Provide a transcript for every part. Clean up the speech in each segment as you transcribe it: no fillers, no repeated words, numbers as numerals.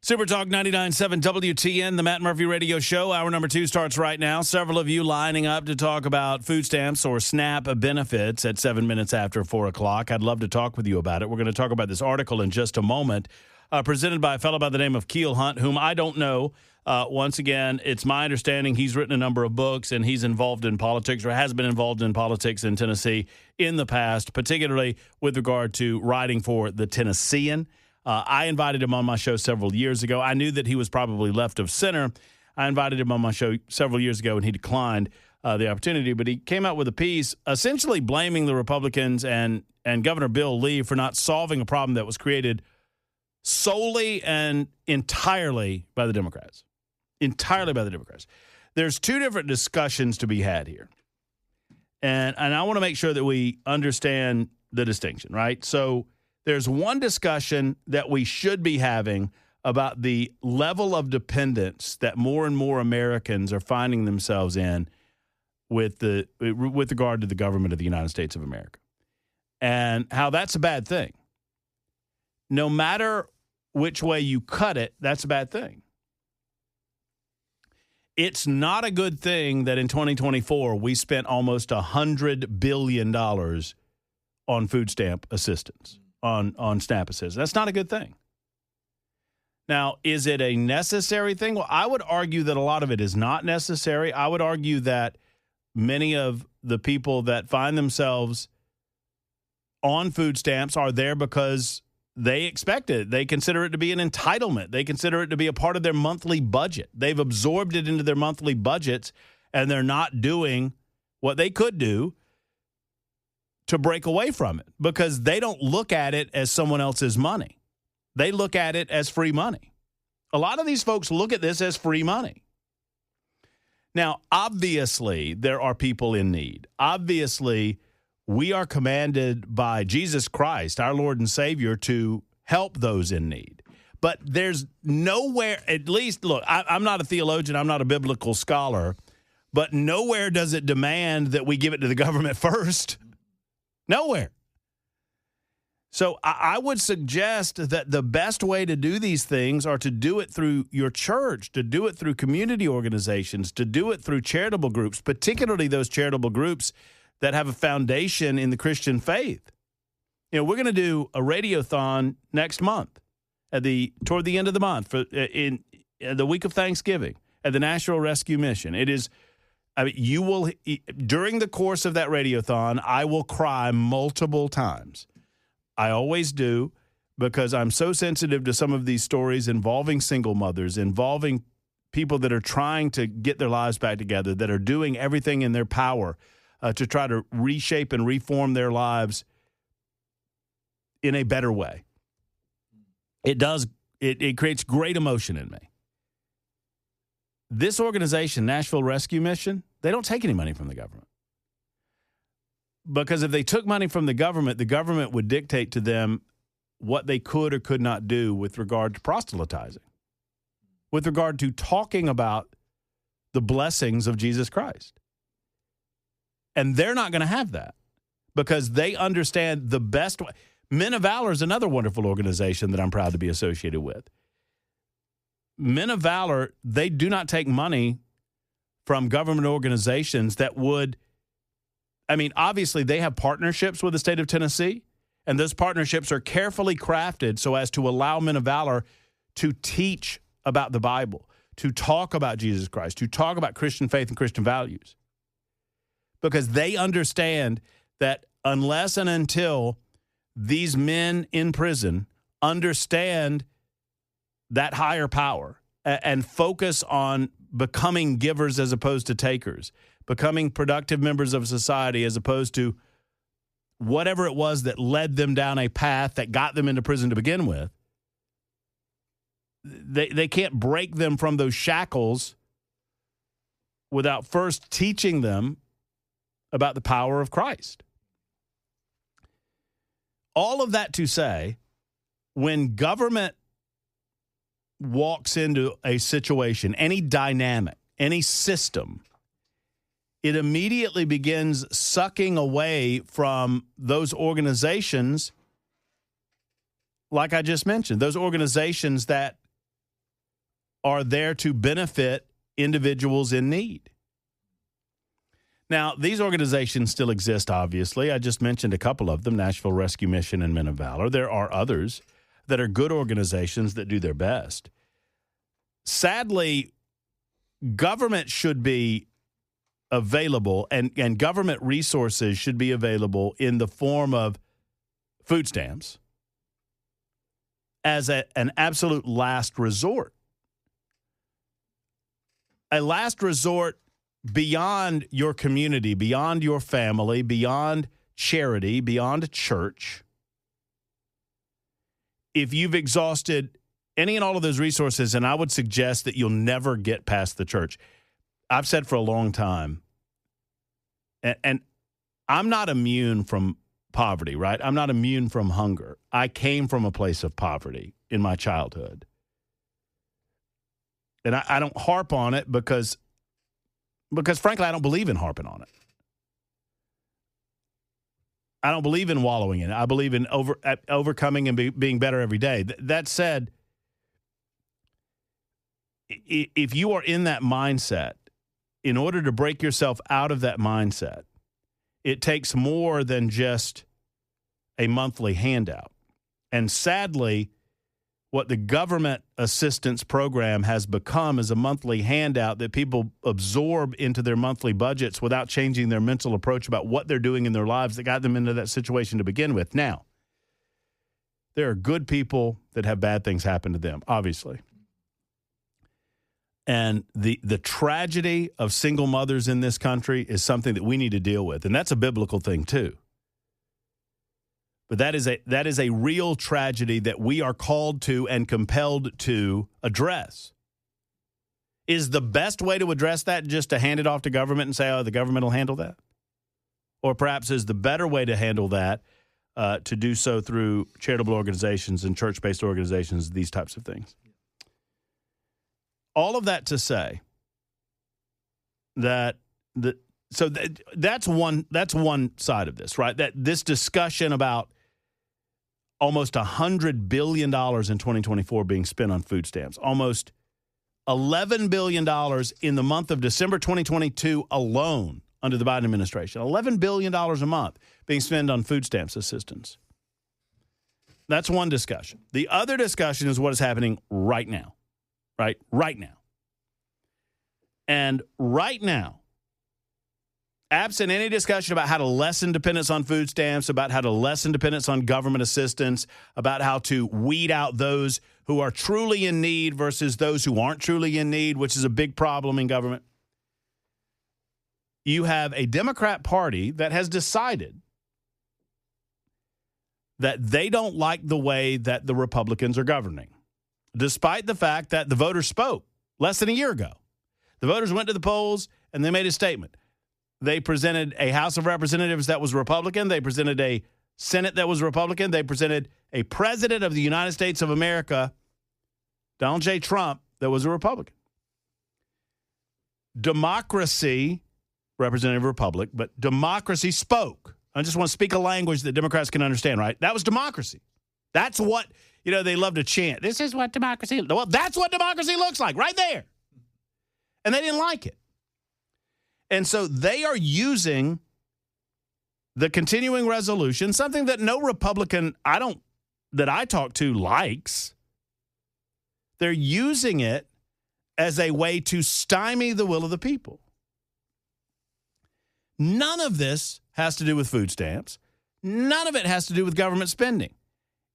Super Talk 99.7 WTN, the Matt Murphy Radio Show. Hour number 2 starts right now. Several of you lining up to talk about food stamps or SNAP benefits at 7 minutes after 4 o'clock. I'd love to talk with you about it. We're going to talk about this article in just a moment, presented by a fellow by the name of Keel Hunt, whom I don't know. Once again, it's my understanding he's written a number of books and he's involved in politics or has been involved in politics in Tennessee in the past, particularly with regard to writing for the Tennessean. I invited him on my show several years ago. I knew that he was probably left of center. I invited him on my show several years ago, and he declined the opportunity. But he came out with a piece essentially blaming the Republicans and Governor Bill Lee for not solving a problem that was created solely and entirely by the Democrats. Entirely by the Democrats. There's two different discussions to be had here. And I want to make sure that we understand the distinction, right? So there's one discussion that we should be having about the level of dependence that more and more Americans are finding themselves in with regard to the government of the United States of America, and how that's a bad thing. No matter which way you cut it, that's a bad thing. It's not a good thing that in 2024 we spent almost $100 billion on food stamp assistance. On SNAP assistance. That's not a good thing. Now, is it a necessary thing? Well, I would argue that a lot of it is not necessary. I would argue that many of the people that find themselves on food stamps are there because they expect it. They consider it to be an entitlement. They consider it to be a part of their monthly budget. They've absorbed it into their monthly budgets, and they're not doing what they could do to break away from it, because they don't look at it as someone else's money. They look at it as free money. A lot of these folks look at this as free money. Now, obviously, there are people in need. Obviously, we are commanded by Jesus Christ, our Lord and Savior, to help those in need. But there's nowhere, at least, look, I'm not a theologian, I'm not a biblical scholar, but nowhere does it demand that we give it to the government first. Nowhere. So I would suggest that the best way to do these things are to do it through your church, to do it through community organizations, to do it through charitable groups, particularly those charitable groups that have a foundation in the Christian faith. You know, we're going to do a radiothon next month toward the end of the month in the week of Thanksgiving at the National Rescue Mission. It is. I mean, you will, during the course of that radiothon, I will cry multiple times. I always do, because I'm so sensitive to some of these stories involving single mothers, involving people that are trying to get their lives back together, that are doing everything in their power to try to reshape and reform their lives in a better way. It does. It creates great emotion in me. This organization, Nashville Rescue Mission, they don't take any money from the government. Because if they took money from the government would dictate to them what they could or could not do with regard to proselytizing, with regard to talking about the blessings of Jesus Christ. And they're not going to have that, because they understand the best way. Men of Valor is another wonderful organization that I'm proud to be associated with. Men of Valor, they do not take money from government organizations that would, I mean, obviously they have partnerships with the state of Tennessee, and those partnerships are carefully crafted so as to allow Men of Valor to teach about the Bible, to talk about Jesus Christ, to talk about Christian faith and Christian values. Because they understand that unless and until these men in prison understand that higher power and focus on becoming givers as opposed to takers, becoming productive members of society as opposed to whatever it was that led them down a path that got them into prison to begin with, they can't break them from those shackles without first teaching them about the power of Christ. All of that to say, when government walks into a situation, any dynamic, any system, it immediately begins sucking away from those organizations, like I just mentioned, those organizations that are there to benefit individuals in need. Now, these organizations still exist, obviously. I just mentioned a couple of them, Nashville Rescue Mission and Men of Valor. There are others that are good organizations that do their best. Sadly, government should be available and government resources should be available in the form of food stamps as an absolute last resort. A last resort beyond your community, beyond your family, beyond charity, beyond church. If you've exhausted any and all of those resources, and I would suggest that you'll never get past the church. I've said for a long time, and I'm not immune from poverty, right? I'm not immune from hunger. I came from a place of poverty in my childhood. And I don't harp on it because frankly, I don't believe in harping on it. I don't believe in wallowing in it. I believe in overcoming and being better every day. That said, if you are in that mindset, in order to break yourself out of that mindset, it takes more than just a monthly handout. And sadly, what the government assistance program has become is a monthly handout that people absorb into their monthly budgets without changing their mental approach about what they're doing in their lives that got them into that situation to begin with. Now, there are good people that have bad things happen to them, obviously. And the tragedy of single mothers in this country is something that we need to deal with. And that's a biblical thing, too. But that is a real tragedy that we are called to and compelled to address. Is the best way to address that just to hand it off to government and say, oh, the government will handle that? Or perhaps is the better way to handle that to do so through charitable organizations and church-based organizations, these types of things? All of that to say that that's one side of this, right? That this discussion about almost $100 billion in 2024 being spent on food stamps, almost $11 billion in the month of December 2022 alone under the Biden administration, $11 billion a month being spent on food stamps assistance. That's one discussion. The other discussion is what is happening right now, right? Right now. And right now, absent any discussion about how to lessen dependence on food stamps, about how to lessen dependence on government assistance, about how to weed out those who are truly in need versus those who aren't truly in need, which is a big problem in government. You have a Democrat Party that has decided that they don't like the way that the Republicans are governing, despite the fact that the voters spoke less than a year ago. The voters went to the polls and they made a statement. They presented a House of Representatives that was Republican. They presented a Senate that was Republican. They presented a President of the United States of America, Donald J. Trump, that was a Republican. Democracy, representative republic, but democracy spoke. I just want to speak a language that Democrats can understand, right? That was democracy. That's what, they love to chant. This is what democracy, well, that's what democracy looks like right there. And they didn't like it. And so they are using the continuing resolution, something that no Republican that I talk to likes. They're using it as a way to stymie the will of the people. None of this has to do with food stamps. None of it has to do with government spending.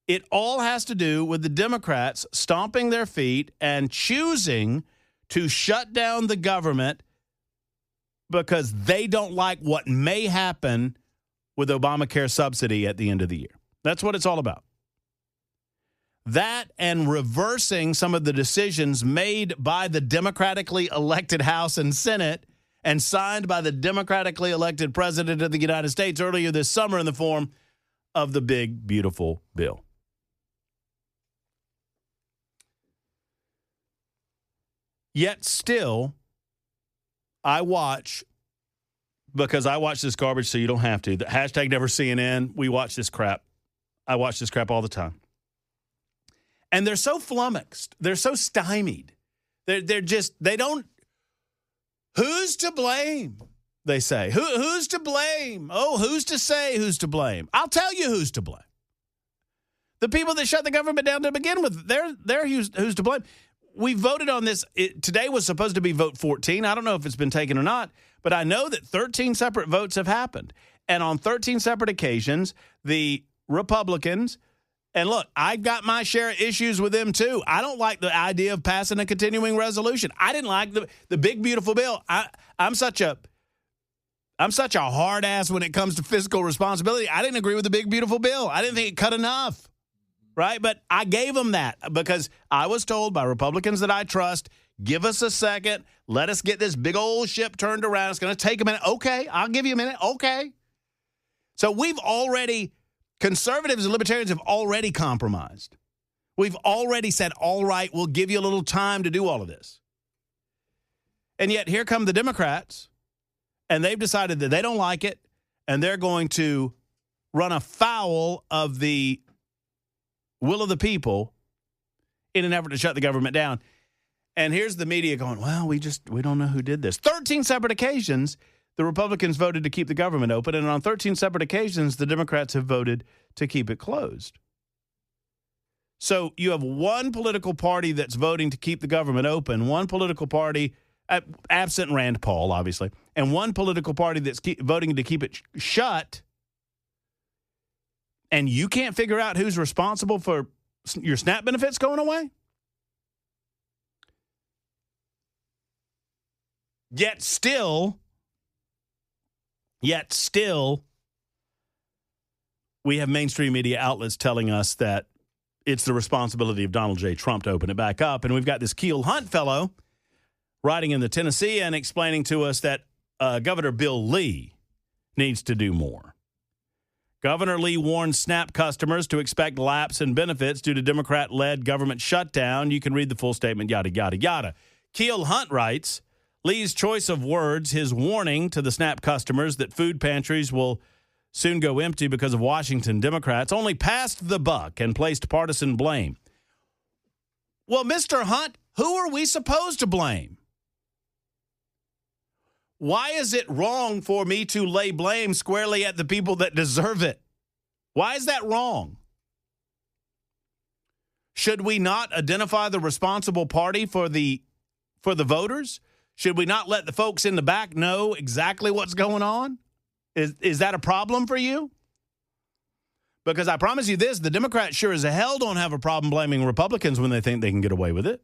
It all has to do with the Democrats stomping their feet and choosing to shut down the government because they don't like what may happen with Obamacare subsidy at the end of the year. That's what it's all about. That and reversing some of the decisions made by the democratically elected House and Senate and signed by the democratically elected President of the United States earlier this summer in the form of the big, beautiful bill. Yet still, I watch, because I watch this garbage so you don't have to. The hashtag Never CNN, we watch this crap. I watch this crap all the time. And they're so flummoxed. They're so stymied. They don't. Who's to blame? They say. Who's to blame? Oh, who's to say who's to blame? I'll tell you who's to blame. The people that shut the government down to begin with, they're who's to blame. We voted on this. Today was supposed to be vote 14. I don't know if it's been taken or not, but I know that 13 separate votes have happened. And on 13 separate occasions, the Republicans, and look, I've got my share of issues with them too. I don't like the idea of passing a continuing resolution. I didn't like the big, beautiful bill. I'm such a hard ass when it comes to fiscal responsibility. I didn't agree with the big, beautiful bill. I didn't think it cut enough. Right? But I gave them that because I was told by Republicans that I trust, give us a second. Let us get this big old ship turned around. It's going to take a minute. Okay. I'll give you a minute. Okay. So conservatives and libertarians have already compromised. We've already said, all right, we'll give you a little time to do all of this. And yet here come the Democrats, and they've decided that they don't like it, and they're going to run afoul of the will of the people in an effort to shut the government down. And here's the media going, well, we don't know who did this. 13 separate occasions, the Republicans voted to keep the government open, and on 13 separate occasions, the Democrats have voted to keep it closed. So you have one political party that's voting to keep the government open, one political party, absent Rand Paul, obviously, and one political party that's voting to keep it shut. And you can't figure out who's responsible for your SNAP benefits going away? Yet still, we have mainstream media outlets telling us that it's the responsibility of Donald J. Trump to open it back up. And we've got this Keel Hunt fellow writing in the Tennessee and explaining to us that Governor Bill Lee needs to do more. Governor Lee warned SNAP customers to expect lapse in benefits due to Democrat-led government shutdown. You can read the full statement, yada, yada, yada. Keel Hunt writes, Lee's choice of words, his warning to the SNAP customers that food pantries will soon go empty because of Washington Democrats, only passed the buck and placed partisan blame. Well, Mr. Hunt, who are we supposed to blame? Why is it wrong for me to lay blame squarely at the people that deserve it? Why is that wrong? Should we not identify the responsible party for the voters? Should we not let the folks in the back know exactly what's going on? Is that a problem for you? Because I promise you this, the Democrats sure as hell don't have a problem blaming Republicans when they think they can get away with it.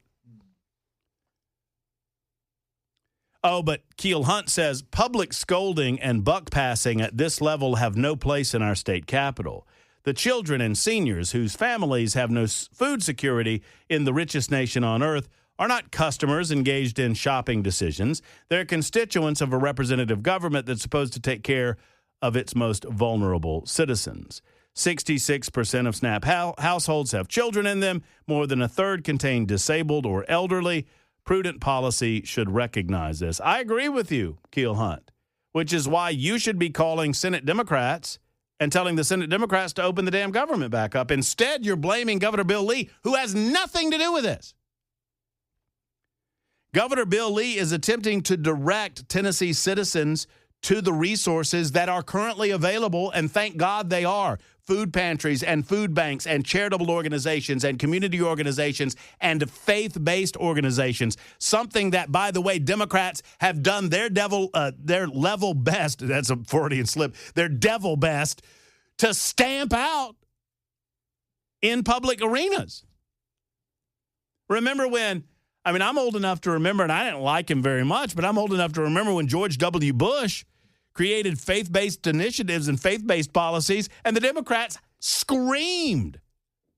Oh, but Keel Hunt says public scolding and buck passing at this level have no place in our state capital. The children and seniors whose families have no food security in the richest nation on earth are not customers engaged in shopping decisions. They're constituents of a representative government that's supposed to take care of its most vulnerable citizens. 66% of SNAP households have children in them. More than a third contain disabled or elderly. Prudent policy should recognize this. I agree with you, Keel Hunt, which is why you should be calling Senate Democrats and telling the Senate Democrats to open the damn government back up. Instead, you're blaming Governor Bill Lee, who has nothing to do with this. Governor Bill Lee is attempting to direct Tennessee citizens to the resources that are currently available, and thank God they are. Food pantries and food banks and charitable organizations and community organizations and faith-based organizations. Something that, by the way, Democrats have done their level best, that's a Freudian slip, their devil best, to stamp out in public arenas. Remember when, I'm old enough to remember, and I didn't like him very much, but I'm old enough to remember when George W. Bush created faith-based initiatives and faith-based policies, and the Democrats screamed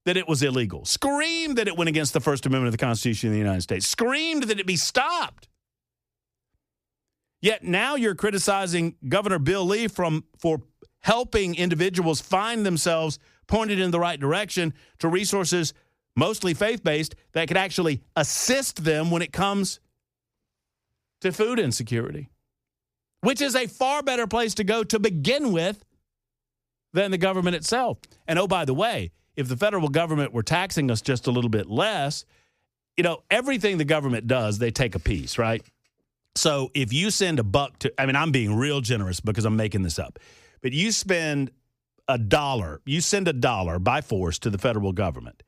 that it was illegal, screamed that it went against the First Amendment of the Constitution of the United States, screamed that it be stopped. Yet now you're criticizing Governor Bill Lee for helping individuals find themselves pointed in the right direction to resources, mostly faith-based, that could actually assist them when it comes to food insecurity, which is a far better place to go to begin with than the government itself. And oh, by the way, if the federal government were taxing us just a little bit less, everything the government does, they take a piece, right? So if you send $1 to, I'm being real generous because I'm making this up, but you spend you send $1 by force to the federal government.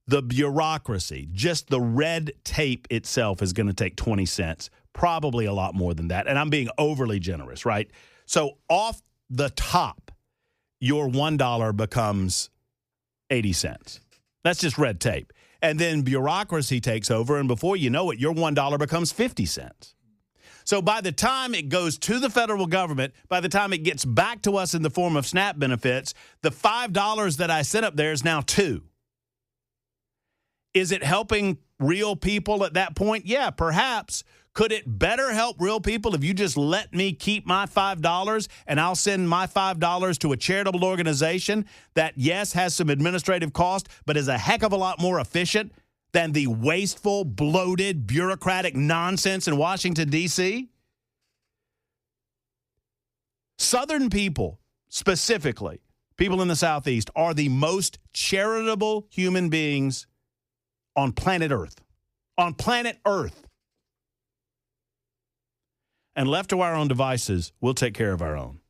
The bureaucracy, just the red tape itself is going to take 20 cents, probably a lot more than that. And I'm being overly generous, right? So off the top, your $1 becomes 80 cents. That's just red tape. And then bureaucracy takes over, and before you know it, your $1 becomes 50 cents. So by the time it goes to the federal government, by the time it gets back to us in the form of SNAP benefits, the $5 that I sent up there is now $2. Is it helping real people at that point? Yeah, perhaps. Could it better help real people if you just let me keep my $5 and I'll send my $5 to a charitable organization that, yes, has some administrative cost, but is a heck of a lot more efficient than the wasteful, bloated, bureaucratic nonsense in Washington, D.C.? Southern people, specifically, people in the Southeast, are the most charitable human beings on planet Earth. On planet Earth. And left to our own devices, we'll take care of our own.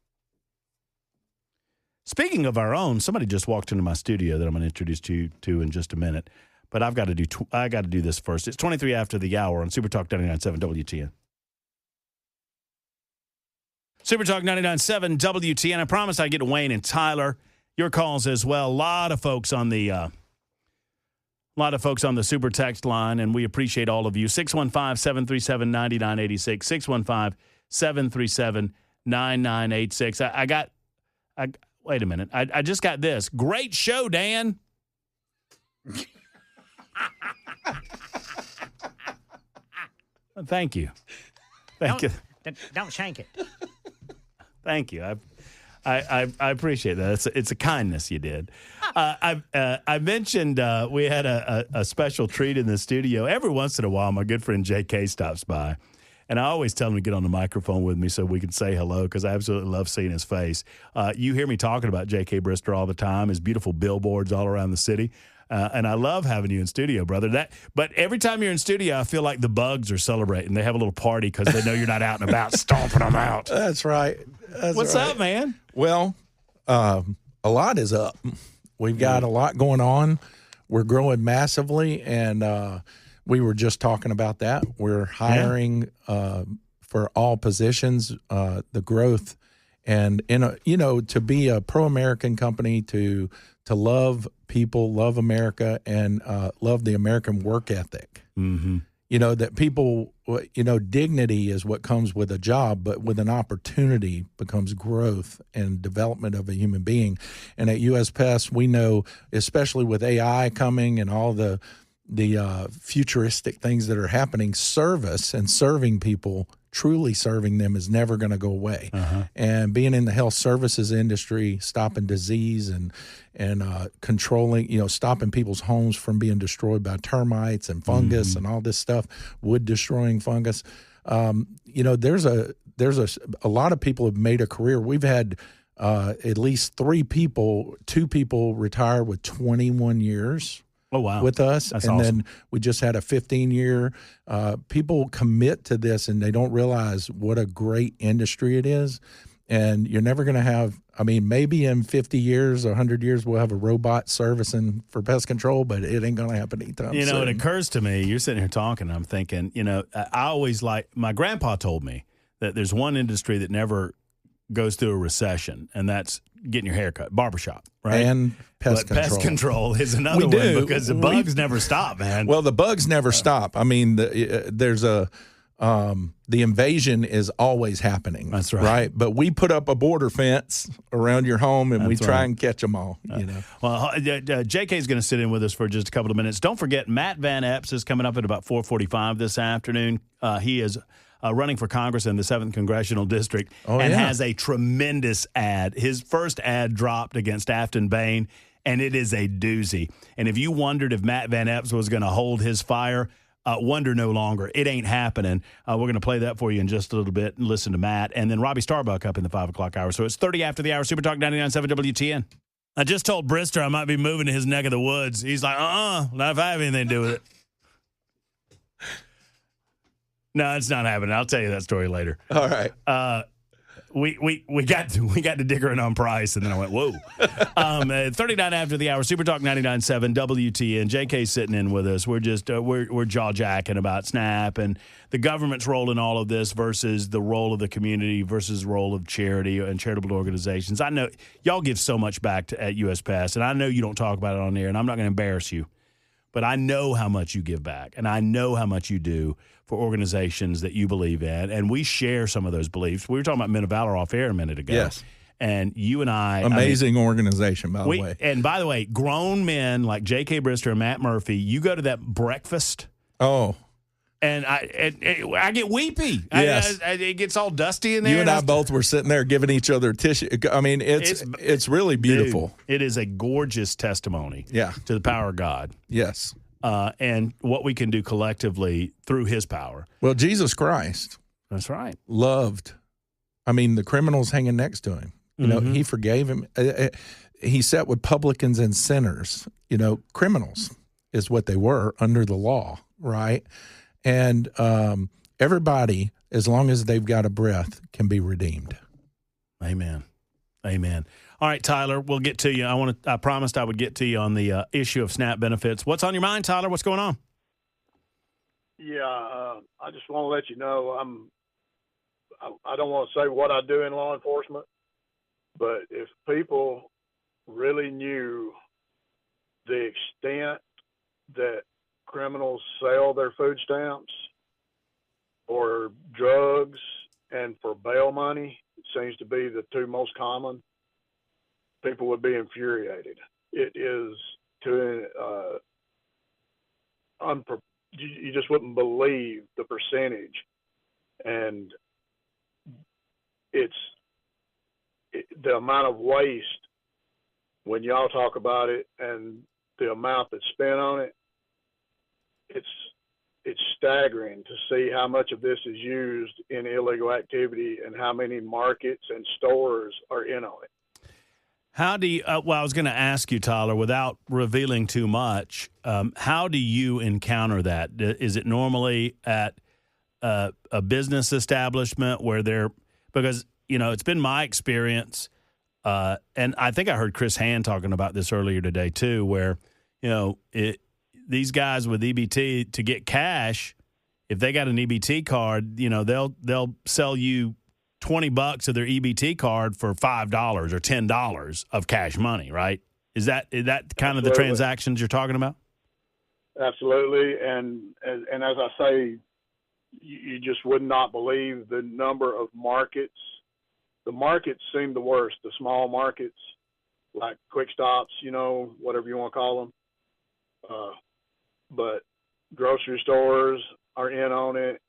Speaking of our own, somebody just walked into my studio that I'm going to introduce you to in just a minute. But I got to do this first. It's 23 after the hour on Super Talk 99.7 WTN. Super Talk 99.7 WTN. I promised I'd get to Wayne and Tyler. Your calls as well. A lot of folks on the super text line, and we appreciate all of you. 615-737-9986. 615-737-9986. Wait a minute. I just got this. Great show, Dan. Thank you. Thank you. Don't shank it. Thank you. I appreciate that. It's a kindness you did. I mentioned we had a special treat in the studio. Every once in a while, my good friend J.K. stops by, and I always tell him to get on the microphone with me so we can say hello because I absolutely love seeing his face. You hear me talking about J.K. Brister all the time, his beautiful billboards all around the city. And I love having you in studio, brother. But every time you're in studio, I feel like the bugs are celebrating. They have a little party because they know you're not out and about stomping them out. That's right. What's up, man? Well, a lot is up. We've got a lot going on. We're growing massively, and we were just talking about that. We're hiring for all positions, the growth, and to be a pro-American company, to love people, love America, and love the American work ethic. Mm-hmm. That people, dignity is what comes with a job, but with an opportunity becomes growth and development of a human being. And at US Pest, we know, especially with AI coming and all the futuristic things that are happening, service and serving people, truly serving them, is never going to go away. Uh-huh. And being in the health services industry, stopping disease and controlling, stopping people's homes from being destroyed by termites and fungus and all this stuff, wood destroying fungus. There's a lot of people have made a career. We've had at least two people retire with 21 years. Oh, wow. With us. That's and awesome. Then we just had a 15-year. People commit to this, and they don't realize what a great industry it is. And you're never going to have, maybe in 50 years or 100 years, we'll have a robot servicing for pest control, but it ain't going to happen anytime soon. It occurs to me, you're sitting here talking, and I'm thinking, I always my grandpa told me that there's one industry that never goes through a recession, and that's getting your hair cut, barbershop, right? And pest control. Pest control is another one because the bugs never stop, man. Well, the bugs never stop. There's the invasion is always happening. That's right. Right? But we put up a border fence around your home, and we try and catch them all, Well, JK is going to sit in with us for just a couple of minutes. Don't forget, Matt Van Epps is coming up at about 4:45 this afternoon. He is running for Congress in the 7th Congressional District has a tremendous ad. His first ad dropped against Afton Bain, and it is a doozy. And if you wondered if Matt Van Epps was going to hold his fire, wonder no longer. It ain't happening. We're going to play that for you in just a little bit and listen to Matt. And then Robbie Starbuck up in the 5 o'clock hour. So it's 30 after the hour, Super Talk 99.7 WTN. I just told Brister I might be moving to his neck of the woods. He's like, not if I have anything to do with it. No, it's not happening. I'll tell you that story later. All right. We got to diggering on price, and then I went, whoa. 39 after the hour, Super Talk 99.7 WTN. JK's sitting in with us. We're just we're jaw jacking about SNAP and the government's role in all of this versus the role of the community versus the role of charity and charitable organizations. I know y'all give so much back at US Pass, and I know you don't talk about it on air, and I'm not going to embarrass you, but I know how much you give back, and I know how much you do for organizations that you believe in, and we share some of those beliefs. We were talking about Men of Valor off air a minute ago. Yes. And you and amazing organization, by the way. And by the way, grown men like J.K. Brister and Matt Murphy, you go to that breakfast. Oh. And I get weepy. Yes. It gets all dusty in there. You and I both were sitting there giving each other tissue. I mean, it's really beautiful. Dude, it is a gorgeous testimony to the power of God. Yes. And what we can do collectively through his power. Well, Jesus Christ. That's right. Loved. I mean, the criminals hanging next to him. You know, he forgave him. He sat with publicans and sinners. You know, criminals is what they were under the law, right? And everybody, as long as they've got a breath, can be redeemed. Amen. Amen. All right, Tyler, we'll get to you. I promised I would get to you on the issue of SNAP benefits. What's on your mind, Tyler? What's going on? Yeah, I just want to let you know I don't want to say what I do in law enforcement, but if people really knew the extent that criminals sell their food stamps or drugs and for bail money, it seems to be the two most common, people would be infuriated. It is you just wouldn't believe the percentage, and the amount of waste when y'all talk about it and the amount that's spent on it. It's staggering to see how much of this is used in illegal activity and how many markets and stores are in on it. How do you, I was going to ask you, Tyler, without revealing too much, how do you encounter that? Is it normally at a business establishment where because, you know, it's been my experience, and I think I heard Chris Hand talking about this earlier today too, where, you know, these guys with EBT, to get cash, if they got an EBT card, you know, they'll sell you $20 of their EBT card for $5 or $10 of cash money, right? Is that kind Absolutely. of the transactions you're talking about? Absolutely, and as I say, you just would not believe the number of markets. The markets seem the worst. The small markets, like quick stops, you know, whatever you want to call them. But grocery stores are in on it.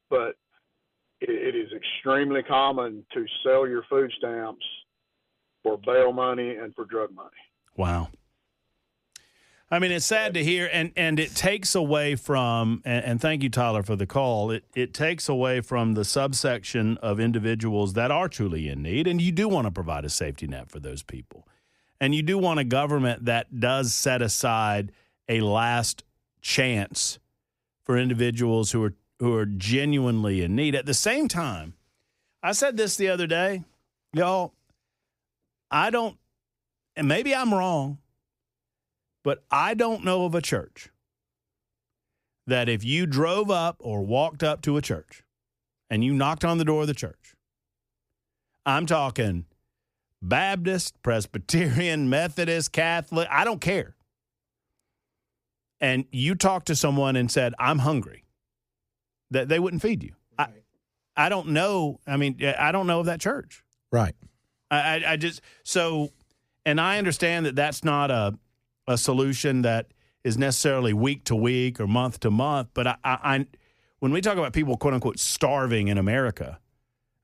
But it is extremely common to sell your food stamps for bail money and for drug money. Wow. I mean, it's sad to hear, and it takes away from, and thank you, Tyler, for the call, it takes away from the subsection of individuals that are truly in need, and you do want to provide a safety net for those people. And you do want a government that does set aside a last chance for individuals who are genuinely in need. At the same time, I said this the other day, y'all, and maybe I'm wrong, but I don't know of a church that if you drove up or walked up to a church and you knocked on the door of the church, I'm talking Baptist, Presbyterian, Methodist, Catholic, I don't care, and you talked to someone and said, I'm hungry, that they wouldn't feed you. Right. I don't know. I mean, I don't know of that church. Right. I just, so, and I understand that that's not a solution that is necessarily week to week or month to month, but I when we talk about people, quote unquote, starving in America,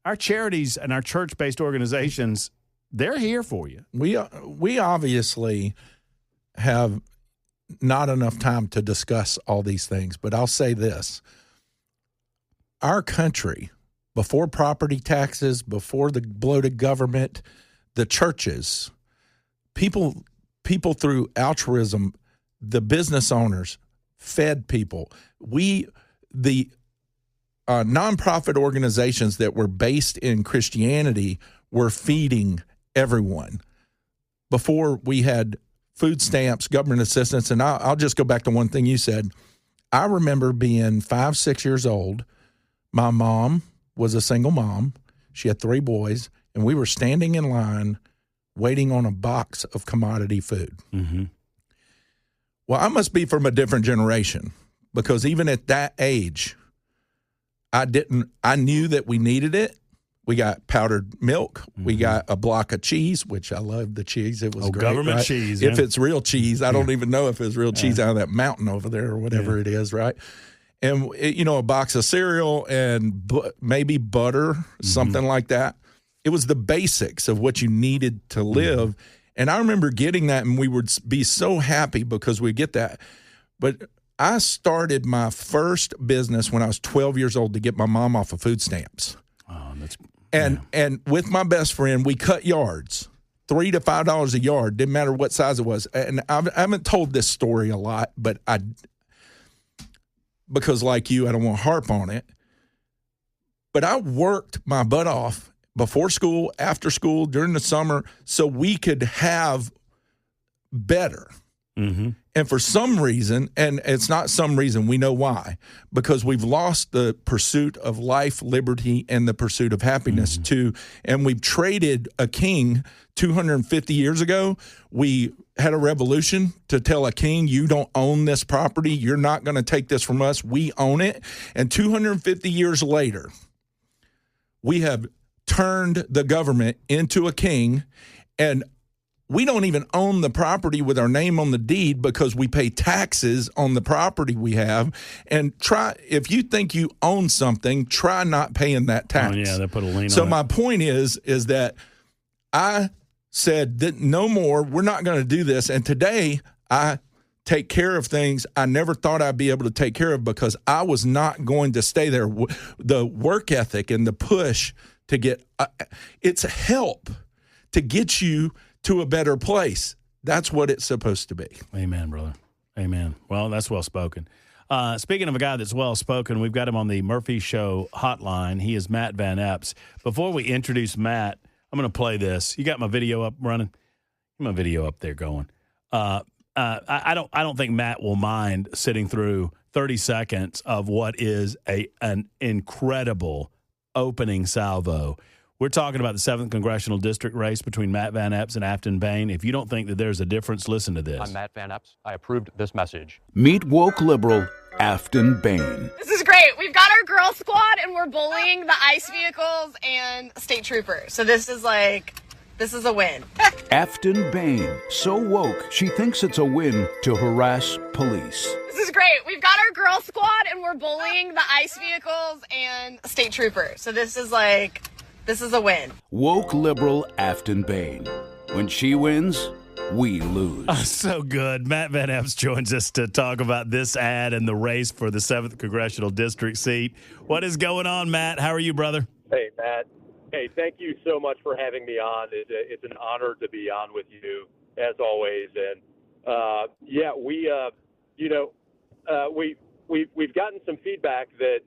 our charities and our church-based organizations, they're here for you. We obviously have not enough time to discuss all these things, but I'll say this. Our country, before property taxes, before the bloated government, the churches, people through altruism, the business owners fed people. The nonprofit organizations that were based in Christianity were feeding everyone. Before we had food stamps, government assistance, and I'll just go back to one thing you said. I remember being 5, 6 years old. My mom was a single mom. She had 3 boys, and we were standing in line waiting on a box of commodity food. Mm-hmm. Well, I must be from a different generation, because even at that age, I knew that we needed it. We got powdered milk. Mm-hmm. We got a block of cheese, which I loved the cheese. It was great. Government right? cheese. If yeah. it's real cheese, I don't even know if it's real cheese out of that mountain over there or whatever it is, right? And, a box of cereal and maybe butter, something like that. It was the basics of what you needed to live. And I remember getting that, and we would be so happy because we get that. But I started my first business when I was 12 years old to get my mom off of food stamps. Oh, that's and with my best friend, we cut yards, $3 to $5 a yard. Didn't matter what size it was. And I haven't told this story a lot, but because like you, I don't want to harp on it. But I worked my butt off before school, after school, during the summer, so we could have better. Mm-hmm. And for some reason, and it's not some reason, we know why, because we've lost the pursuit of life, liberty, and the pursuit of happiness and we've traded a king 250 years ago. We had a revolution to tell a king, you don't own this property. You're not going to take this from us. We own it. And 250 years later, we have turned the government into a king, and we don't even own the property with our name on the deed because we pay taxes on the property we have. And if you think you own something, try not paying that tax. Oh, yeah, they put a lien on it. So my point is that I said that no more, we're not going to do this. And today I take care of things I never thought I'd be able to take care of because I was not going to stay there. The work ethic and the push to get it's help to get you to a better place. That's what it's supposed to be. Amen, brother. Amen. Well, that's well spoken. Speaking of a guy that's well spoken, we've got him on the Murphy Show hotline. He is Matt Van Epps. Before we introduce Matt, I'm going to play this. You got my video up running? Get my video up there going. I don't think Matt will mind sitting through 30 seconds of what is an incredible opening salvo. We're talking about the 7th Congressional District race between Matt Van Epps and Afton Bain. If you don't think that there's a difference, listen to this. I'm Matt Van Epps. I approved this message. Meet woke liberal Afton Bain. This is great. We've got our girl squad, and we're bullying the ICE vehicles and state troopers. So this is a win. Afton Bain, so woke, she thinks it's a win to harass police. This is great. We've got our girl squad, and we're bullying the ICE vehicles and state troopers. So this is a win. Woke liberal Afton Bain. When she wins, we lose. Oh, so good. Matt Van Epps joins us to talk about this ad and the race for the 7th Congressional District seat. What is going on, Matt? How are you, brother? Hey, Matt. Hey, thank you so much for having me on. It's an honor to be on with you, as always. And, we've gotten some feedback that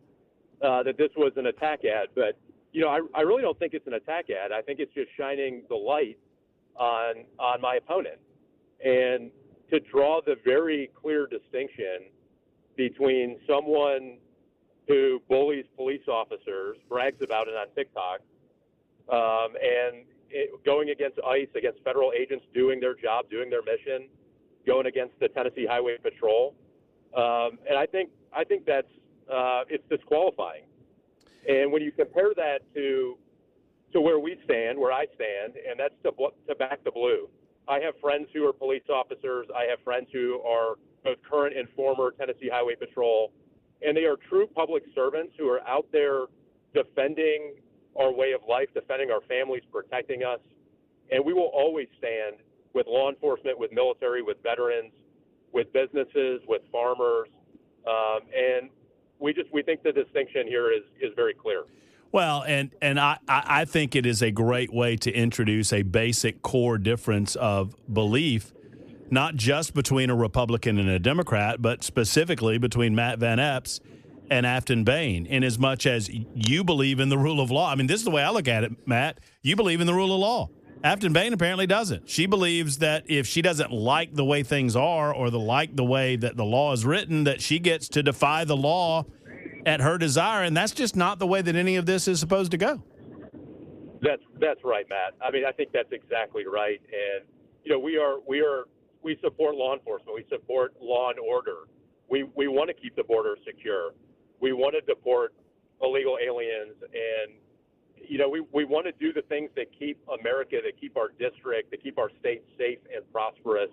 this was an attack ad, but I really don't think it's an attack ad. I think it's just shining the light on my opponent, and to draw the very clear distinction between someone who bullies police officers, brags about it on TikTok, and going against ICE, against federal agents doing their job, doing their mission, going against the Tennessee Highway Patrol, and I think that's it's disqualifying. And when you compare that to where we stand, where I stand, and that's to back the blue. I have friends who are police officers. I have friends who are both current and former Tennessee Highway Patrol, and they are true public servants who are out there defending our way of life, defending our families, protecting us. And we will always stand with law enforcement, with military, with veterans, with businesses, with farmers, and we think the distinction here is very clear. Well, and I think it is a great way to introduce a basic core difference of belief not just between a Republican and a Democrat, but specifically between Matt Van Epps and Afton Bain, in as much as you believe in the rule of law. I mean, this is the way I look at it, Matt. You believe in the rule of law. Afton Bain apparently doesn't. She believes that if she doesn't like the way things are or the way that the law is written, that she gets to defy the law at her desire, and that's just not the way that any of this is supposed to go. That's right, Matt. I mean, I think that's exactly right. And we support law enforcement. We support law and order. We want to keep the border secure. We want to deport illegal aliens, and we want to do the things that keep America, that keep our district, that keep our state safe and prosperous.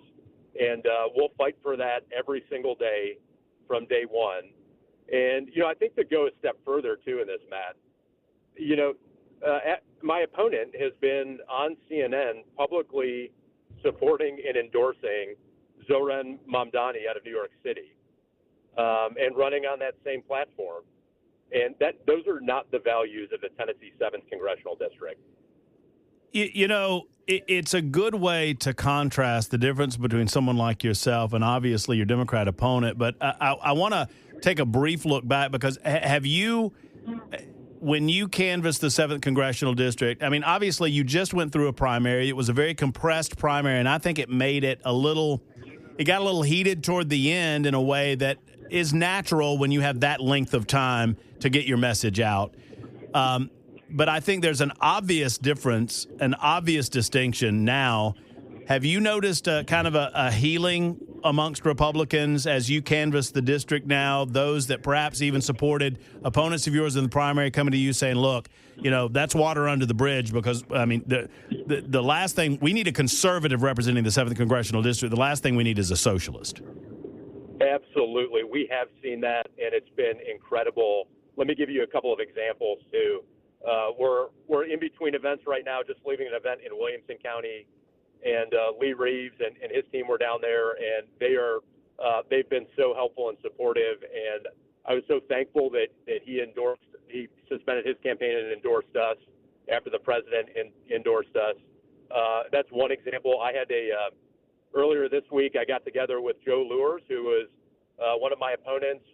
And we'll fight for that every single day from day one. And I think to go a step further too in this, Matt, my opponent has been on CNN publicly supporting and endorsing Zohran Mamdani out of New York City, and running on that same platform. And those are not the values of the Tennessee 7th Congressional District. It's a good way to contrast the difference between someone like yourself and obviously your Democrat opponent. But I want to take a brief look back, because have you, when you canvassed the 7th Congressional District, I mean, obviously you just went through a primary. It was a very compressed primary, and I think it made it got a little heated toward the end in a way that is natural when you have that length of time to get your message out. But I think there's an obvious difference, an obvious distinction now. Have you noticed kind of a healing amongst Republicans as you canvass the district now, those that perhaps even supported opponents of yours in the primary coming to you saying, look, that's water under the bridge, because, I mean, the last thing, we need a conservative representing the 7th Congressional District. The last thing we need is a socialist. Absolutely. We have seen that, and it's been incredible. Let me give you a couple of examples, too. We're in between events right now, just leaving an event in Williamson County, and Lee Reeves and his team were down there, and they've been so helpful and supportive. And I was so thankful that he suspended his campaign and endorsed us after the president endorsed us. That's one example. I had earlier this week, I got together with Joe Lewers, who was one of my opponents,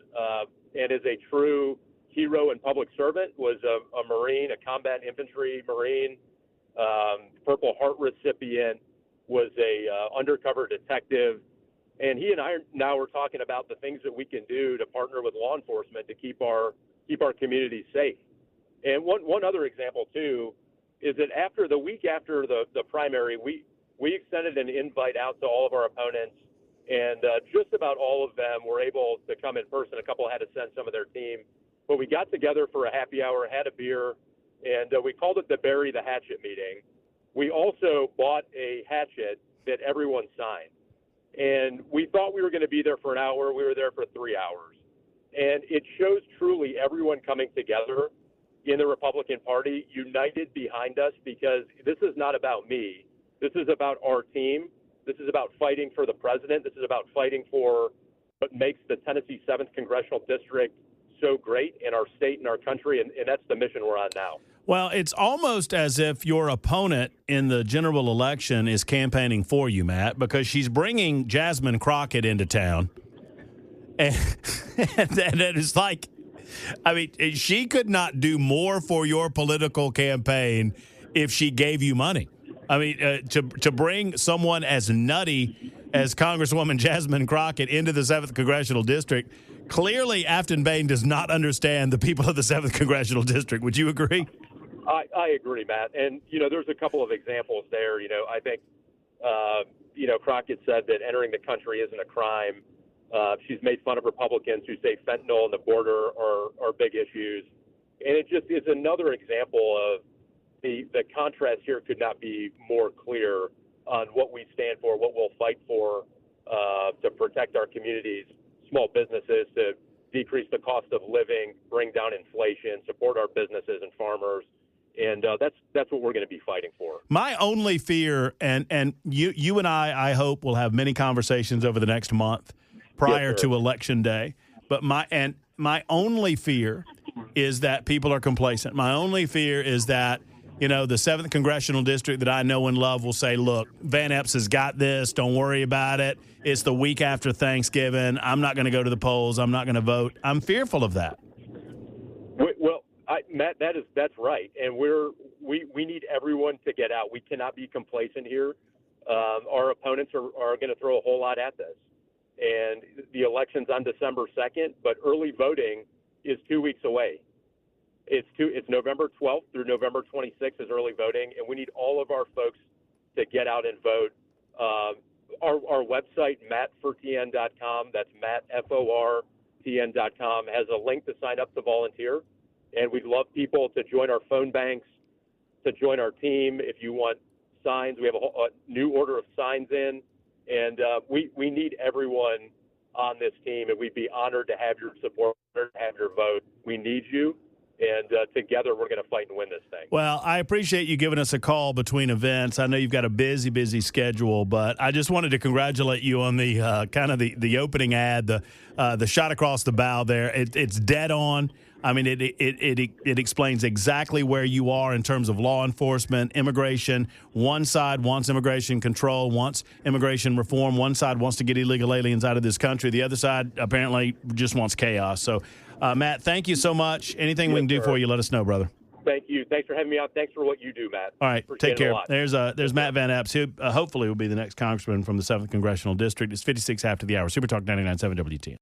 and is a true hero and public servant, was a Marine, a combat infantry Marine, Purple Heart recipient, was a undercover detective. And he and I now are talking about the things that we can do to partner with law enforcement to keep our communities safe. And one other example, too, is that after the week after the primary, we extended an invite out to all of our opponents, and just about all of them were able to come in person. A couple had to send some of their team. But we got together for a happy hour, had a beer, and we called it the Bury the Hatchet meeting. We also bought a hatchet that everyone signed. And we thought we were going to be there for an hour. We were there for 3 hours. And it shows truly everyone coming together in the Republican Party, united behind us, because this is not about me. This is about our team. This is about fighting for the president. This is about fighting for what makes the Tennessee 7th Congressional District so great in our state and our country, and that's the mission we're on now. Well, it's almost as if your opponent in the general election is campaigning for you, Matt, because she's bringing Jasmine Crockett into town. And it's like, I mean, she could not do more for your political campaign if she gave you money. I mean, to bring someone as nutty as Congresswoman Jasmine Crockett into the 7th Congressional District, clearly Afton Bain does not understand the people of the 7th Congressional District. Would you agree? I agree, Matt. And, there's a couple of examples there. I think, Crockett said that entering the country isn't a crime. She's made fun of Republicans who say fentanyl and the border are big issues. And it just is another example of the contrast here could not be more clear on what we stand for, what we'll fight for to protect our communities, small businesses, to decrease the cost of living, bring down inflation, support our businesses and farmers. And that's what we're going to be fighting for. My only fear, and you and I hope, will have many conversations over the next month prior to Election Day. But my only fear is that people are complacent. My only fear is that the 7th Congressional District that I know and love will say, look, Van Epps has got this. Don't worry about it. It's the week after Thanksgiving. I'm not going to go to the polls. I'm not going to vote. I'm fearful of that. Well, Matt, that's right. And we need everyone to get out. We cannot be complacent here. Our opponents are going to throw a whole lot at this. And the election's on December 2nd, but early voting is 2 weeks away. It's November 12th through November 26th is early voting, and we need all of our folks to get out and vote. Our website, mattfortn.com, that's mattfortn.com, has a link to sign up to volunteer, and we'd love people to join our phone banks, to join our team. If you want signs, we have a new order of signs in, and we need everyone on this team, and we'd be honored to have your support, to have your vote. We need you. And together we're going to fight and win this thing. Well, I appreciate you giving us a call between events. I know you've got a busy schedule, but I just wanted to congratulate you on the kind of the opening ad, the shot across the bow there. It's dead on. I mean, it explains exactly where you are in terms of law enforcement, immigration. One side wants immigration control, wants immigration reform. One side wants to get illegal aliens out of this country. The other side apparently just wants chaos. So, Matt, thank you so much. Anything we can do for you, let us know, brother. Thank you. Thanks for having me on. Thanks for what you do, Matt. All right, take care. There's Matt Van Epps, who hopefully will be the next congressman from the 7th Congressional District. It's 56 after the hour. Super Talk 99.7 WTN.